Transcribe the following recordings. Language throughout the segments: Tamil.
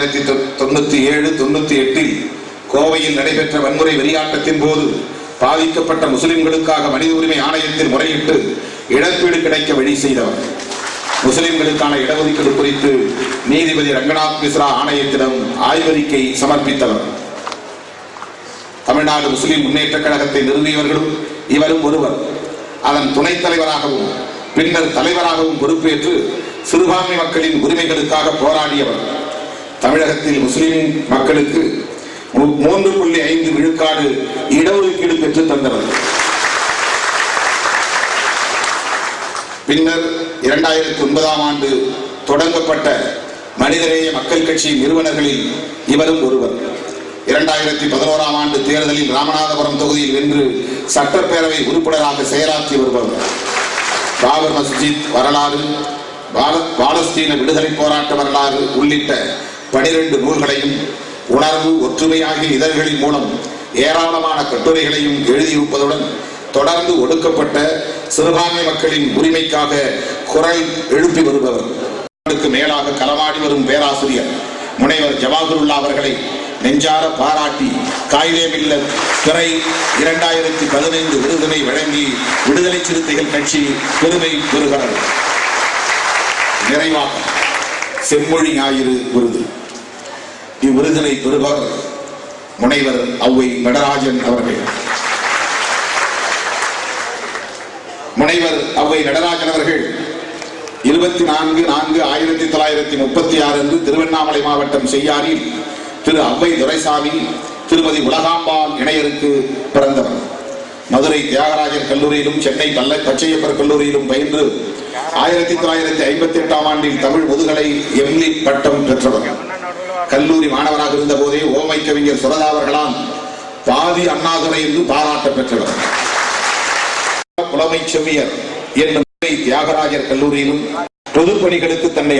1997-98 கோவையில் நடைபெற்ற வன்முறை வெறியாட்டத்தின் போது பாதிக்கப்பட்ட முஸ்லிம்களுக்காக மனித உரிமை ஆணையத்தில் முறையிட்டு இழப்பீடு கிடைக்க வழி செய்தவர். முஸ்லிம்களுக்கான இடஒதுக்கீடு குறித்து நீதிபதி ரங்கநாத் மிஸ்ரா ஆணையத்திடம் ஆய்வறிக்கை சமர்ப்பித்தவர். தமிழ்நாடு முஸ்லிம் முன்னேற்ற கழகத்தை நிறுவியவர்களும் இவரும் ஒருவர். அதன் துணைத் தலைவராகவும் பின்னர் தலைவராகவும் பொறுப்பேற்று சிறுபான்மை மக்களின் உரிமைகளுக்காக போராடியவர். தமிழகத்தில் முஸ்லிம் மக்களுக்கு 3.5 விழுக்காடு இடஒதுக்கீடு பெற்று தந்தவர். பின்னர் 2009ஆம் ஆண்டு தொடங்கப்பட்ட மனிதநேய மக்கள் கட்சி நிறுவனர்களில் இவரும் ஒருவர். 2011ஆம் ஆண்டு தேர்தலில் ராமநாதபுரம் தொகுதியில் வென்று சட்டப்பேரவை உறுப்பினராக செயலாற்றி வருபவர். பாபர் மஸ்ஜித் வரலாறு, பாலஸ்தீன விடுதலை போராட்ட வரலாறு உள்ளிட்ட 12 நூல்களையும் உணர்வு ஒற்றுமை ஆகிய இதழ்களின் மூலம் ஏராளமான கட்டுரைகளையும் எழுதியிருப்பதுடன் தொடர்ந்து ஒடுக்கப்பட்ட சிறுபான்மை மக்களின் உரிமைக்காக குரல் எழுப்பி வருபவர். மேலாக களமாடி வரும் பேராசிரியர் முனைவர் ஜவாஹிருல்லா அவர்களை நெஞ்சார பாராட்டி காயிதே மில்லத் துறை 2015 விருதினை வழங்கி விடுதலை சிறுத்தைகள் கட்சி பெருமை பெறுகிறது. நிறைவாக செம்மொழி ஞாயிறு விருது. இவ்விருதினை பெறுபவர் முனைவர் ஔவை நடராஜன் அவர்கள். முனைவர் ஔவை நடராஜன் அவர்கள் 24/4/1936 அன்று திருவண்ணாமலை மாவட்டம் செய்யாறில் திரு ஔவை துரைசாமி திருமதி உலகாம்பாள் இணையருக்கு பிறந்தவர். மதுரை தியாகராஜர் கல்லூரியிலும் சென்னை பச்சையப்பர் கல்லூரியிலும் பயின்று 1958ஆம் ஆண்டில் தமிழ் முதுகலை எம்லி பட்டம் பெற்றவர். கல்லூரி மாணவராக இருந்த போதே ஓமை கவிஞர் சுரதா அவர்களால் பாதி அண்ணாதுரை என்று பாராட்ட பெற்றவர். புலமை செவ்வியர் என்னும் தியாகராஜர் கல்லூரியிலும் பொதுப்பணிகளுக்கு தன்னை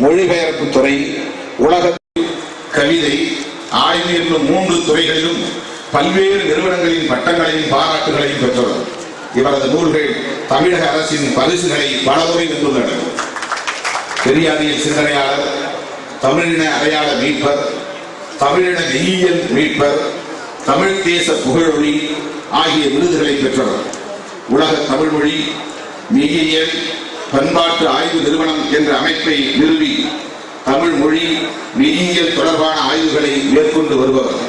மொழிபெயர்ப்பு துறை, உலக கவிதை, ஆய்வு என்னும் 3 துறைகளிலும் பல்வேறு நிறுவனங்களின் பட்டங்களையும் பாராட்டுகளையும் பெற்றவர். இவரது நூல்கள் தமிழக அரசின் பரிசுகளை பலமுறை வென்றுள்ளன. பெரியாரியல் சிந்தனையாளர், தமிழின அடையாள மீட்பர், தமிழின மெய்யியல் மீட்பர், தமிழ் தேச புகழொளி ஆகிய விருதுகளை பெற்றவர். உலக தமிழ் மொழி மெய்யியல் பண்பாட்டு ஆய்வு நிறுவனம் என்ற அமைப்பை நிறுவி தமிழ் மொழி மெய்யியல் தொடர்பான ஆய்வுகளை மேற்கொண்டு வருபவர்.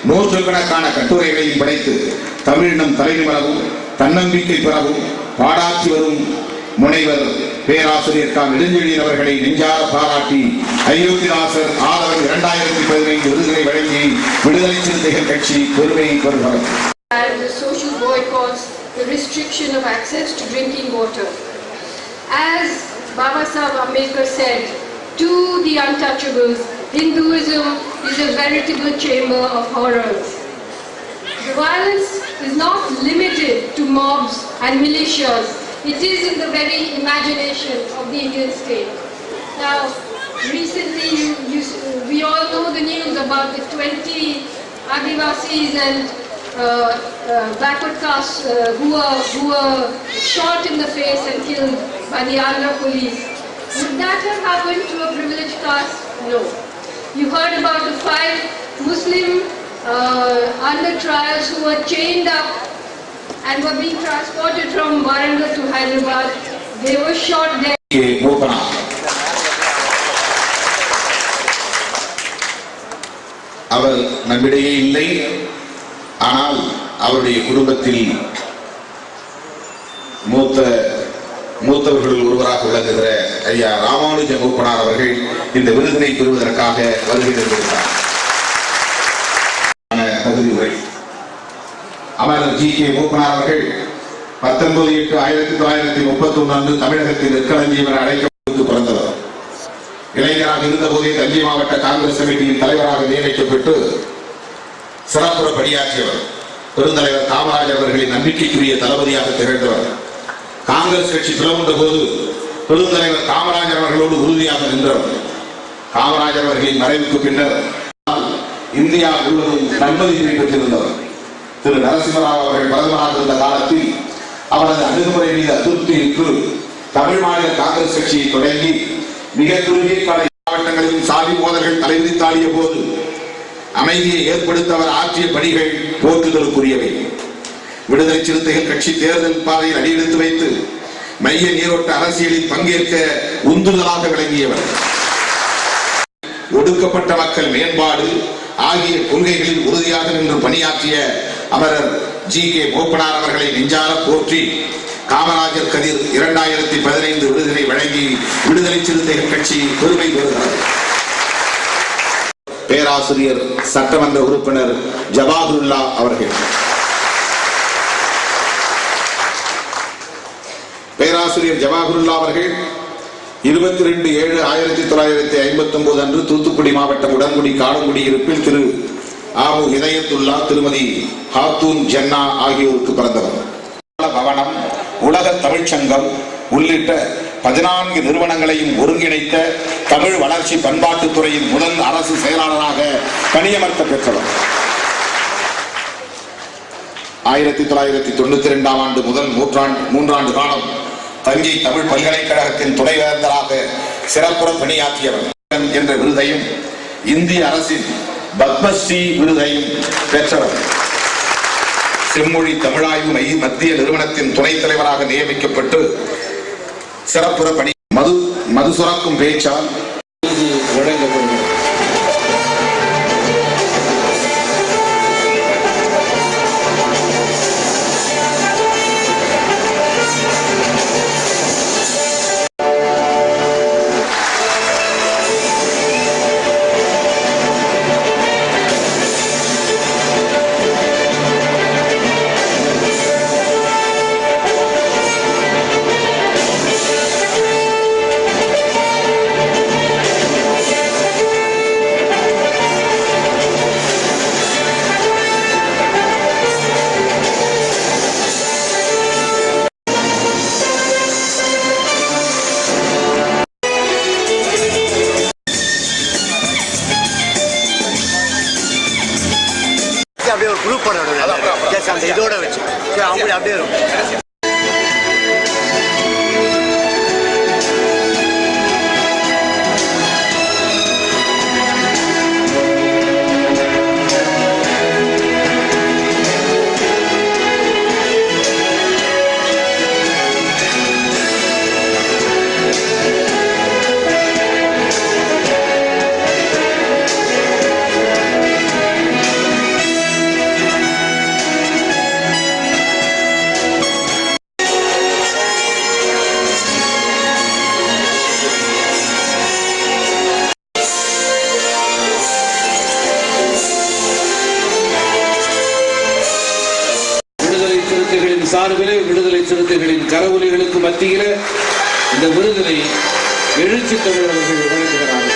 நூற்றுக்கணக்கான கட்டுரைகளையும் படைத்து தமிழினம் தலைநிமிரவும் தன்னம்பிக்கை பெறவும் பாடாற்றி வரும் முனைவர் பேராசிரியர் கா. நெடுஞ்செழியன் அவர்களை நெஞ்சார பாராட்டி அயோத்திதாசர் ஆதரவு 2015 விருதுகளை வழங்கி விடுதலை சிறுத்தைகள் கட்சி பெருமையை பெறுகிறது. The social boycotts, the restriction of access to drinking water. As Baba Sahib Ambedkar said, to the untouchables, Hinduism is a veritable chamber of horrors. The violence is not limited to mobs and militias. It is in the very imagination of the Indian state. Now, recently we all know the news about the 20 Adivasis and backward castes who were shot in the face and killed by the Andhra police. Would that have happened to a privileged caste? No. You heard about the 5 Muslim under trials who were chained up and were being transported from Warangal to Hyderabad. They were shot there. அவர் நம்மிடையே இல்லை. ஆனால் அவருடைய குடும்பத்தில் மூத்தவர்கள் ஒருவராக விளங்குகிற ஐயா ராமானுஜ மூப்பனார் அவர்கள் இந்த விருதினை பெறுவதற்காக வருகை தந்திருக்கிறார். தகுதி உரை அமரர் ஜி.கே. மூப்பனார் அவர்கள் 19/8/1931 அன்று தமிழகத்தில் நெற்களஞ்சியம் என அழைக்கப்பட்டு பிறந்தவர். இளைஞராக இருந்தபோதே தஞ்சை மாவட்ட காங்கிரஸ் கமிட்டியின் தலைவராக நியமிக்கப்பட்டு சிறப்புற பணியாற்றியவர். பெருந்தலைவர் காமராஜர் அவர்களின் நம்பிக்கைக்குரிய தளபதியாக திகழ்ந்தவர். காங்கிரஸ் கட்சி பிளவுண்ட போது பெருந்தலைவர் காமராஜர் அவர்களோடு உறுதியாக நின்றவர். காமராஜர் அவர்களின் மறைவுக்கு பின்னர் இந்தியா முழுவதும் நன்மதிப்பை பெற்றிருந்தவர். திரு நரசிம்மராவ் அவர்கள் பிரதமராக இருந்த காலத்தில் அவரது அணுகுமுறை மீது அதிருப்தியுற்று தமிழ் மாநில காங்கிரஸ் கட்சியை தொடங்கி மிக குறுகிய கால மாவட்டங்களில் சாதி மோதல்கள் தலைவிரித்தாடிய போது அமைதியை ஏற்படுத்த அவர் ஆற்றிய பணிகள் போற்றுதலுக்குரியவை. விடுதலை சிறுத்தைகள் கட்சி தேர்தல் பாதையில் அடியெடுத்து வைத்து மைய நீரோட்ட அரசியலில் பங்கேற்க உந்துதலாக விளங்கியவர். ஒடுக்கப்பட்ட மக்கள் மேம்பாடு ஆகிய கொள்கைகளில் உறுதியாக நின்று பணியாற்றிய அமரர் ஜி.கே. மூப்பனார் அவர்களை நெஞ்சார போற்றி காமராஜர் கதிர் 2015 விருதினை வழங்கி விடுதலை சிறுத்தைகள் கட்சி பெருமை பெறுகிறது. பேராசிரியர் சட்டமன்ற உறுப்பினர் ஜவாஹருல்லா அவர்கள். பேராசிரியர் ஜவாஹருல்லா அவர்கள் 22/7/1959 அன்று தூத்துக்குடி மாவட்டம் உடன்குடி காலங்குடி இருப்பில் திரு ஆபு ஹிதயத்துல்லா, திருமதி ஹாத்தூன் ஜன்னா ஆகியோருக்கு பிறந்தவர். பவனம், உலக தமிழ்ச்சங்கம் உள்ளிட்ட 14 நிறுவனங்களையும் ஒருங்கிணைத்த தமிழ் வளர்ச்சி பண்பாட்டுத் துறையின் முதல் அரசு செயலாளராக பணியமர்த்த பெற்றவர். 1992 ஆண்டு முதல் 3 ஆண்டு காலம் தஞ்சை தமிழ் பல்கலைக்கழகத்தின் துணைவேந்தராக சிறப்புற பணியாற்றியவர் என்ற விருதையும் இந்திய அரசின் பத்மஸ்ரீ விருதையும் பெற்றவர். செம்மொழி தமிழாய்வு மத்திய நிறுவனத்தின் துணைத் தலைவராக நியமிக்கப்பட்டு சிறப்புற பணி மது சுரக்கும் பேச்சால் வழங்கப்படுகிறது. அப்படியே ஒரு குரூப் பண்ணணும் அந்த இதோட வச்சு அவங்க அப்படியே இருக்கும். சார்பிலே விடுதலை சிறுத்தைகளின் கரவொலிகளுக்கு மத்தியில் இந்த விருதினை எழுச்சி தமிழர்கள் வழங்குகிறார்கள்.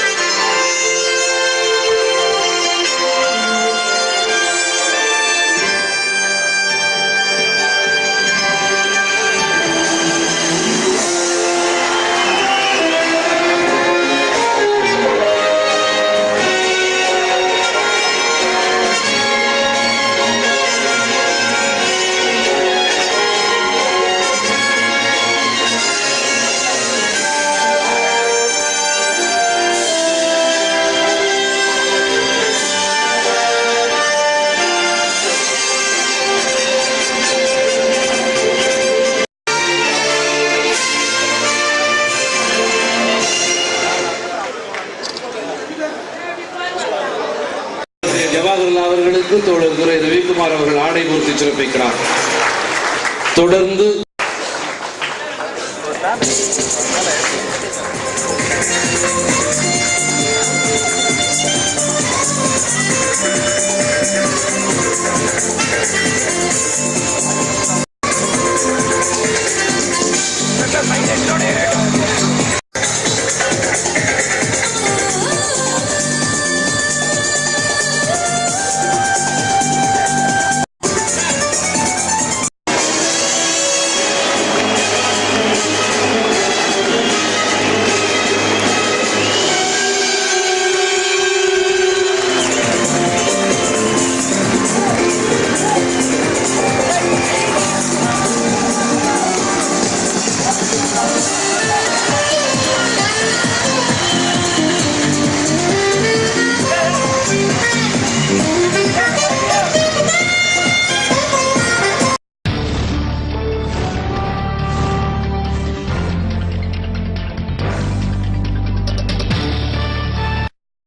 அவர்களுக்கு தோழர் துரை ரவிக்குமார் அவர்கள் ஆடை பூர்த்தி சிறப்பிக்கிறார். தொடர்ந்து